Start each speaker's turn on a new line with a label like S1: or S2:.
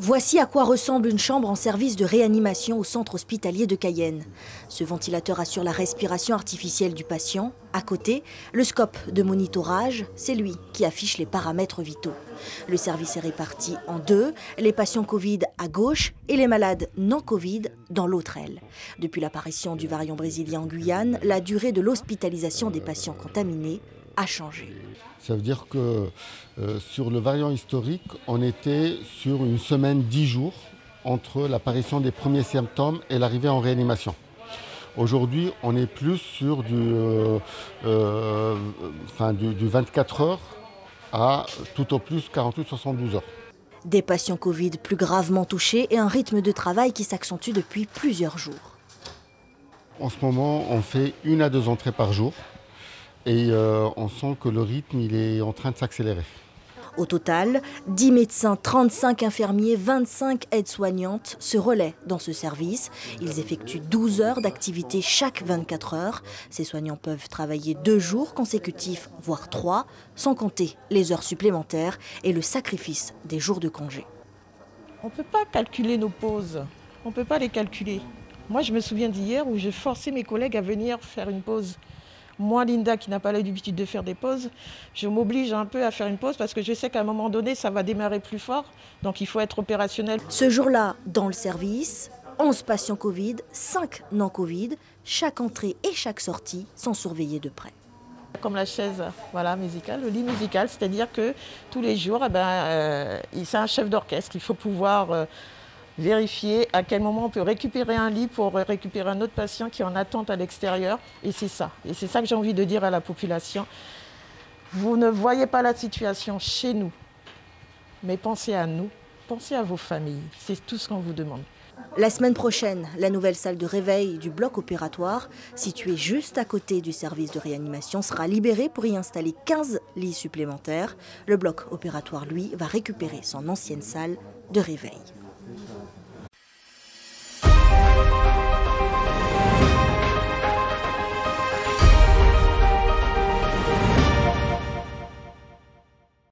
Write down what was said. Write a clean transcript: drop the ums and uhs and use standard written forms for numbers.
S1: Voici à quoi ressemble une chambre en service de réanimation au centre hospitalier de Cayenne. Ce ventilateur assure la respiration artificielle du patient. À côté, le scope de monitorage, c'est lui qui affiche les paramètres vitaux. Le service est réparti en deux, les patients Covid à gauche et les malades non Covid dans l'autre aile. Depuis l'apparition du variant brésilien en Guyane, la durée de l'hospitalisation des patients contaminés a changé.
S2: Ça veut dire que sur le variant historique, on était sur une semaine, 10 jours entre l'apparition des premiers symptômes et l'arrivée en réanimation. Aujourd'hui, on est plus sur du 24 heures à tout au plus 48-72 heures.
S1: Des patients Covid plus gravement touchés et un rythme de travail qui s'accentue depuis plusieurs jours.
S2: En ce moment, on fait 1 à 2 entrées par jour. Et on sent que le rythme il est en train de s'accélérer.
S1: Au total, 10 médecins, 35 infirmiers, 25 aides-soignantes se relaient dans ce service. Ils effectuent 12 heures d'activité chaque 24 heures. Ces soignants peuvent travailler 2 jours consécutifs, voire 3, sans compter les heures supplémentaires et le sacrifice des jours de congé.
S3: On ne peut pas calculer nos pauses. On ne peut pas les calculer. Moi, je me souviens d'hier où j'ai forcé mes collègues à venir faire une pause. Moi, Linda, qui n'a pas l'habitude de faire des pauses, je m'oblige un peu à faire une pause parce que je sais qu'à un moment donné, ça va démarrer plus fort. Donc, il faut être opérationnel.
S1: Ce jour-là, dans le service, 11 patients Covid, 5 non-Covid. Chaque entrée et chaque sortie sont surveillées de près.
S3: Comme la chaise musicale, le lit musical, c'est-à-dire que tous les jours, c'est un chef d'orchestre. Il faut pouvoir vérifier à quel moment on peut récupérer un lit pour récupérer un autre patient qui est en attente à l'extérieur. Et c'est ça que j'ai envie de dire à la population. Vous ne voyez pas la situation chez nous, mais pensez à nous, pensez à vos familles. C'est tout ce qu'on vous demande.
S1: La semaine prochaine, la nouvelle salle de réveil du bloc opératoire, située juste à côté du service de réanimation, sera libérée pour y installer 15 lits supplémentaires. Le bloc opératoire, lui, va récupérer son ancienne salle de réveil.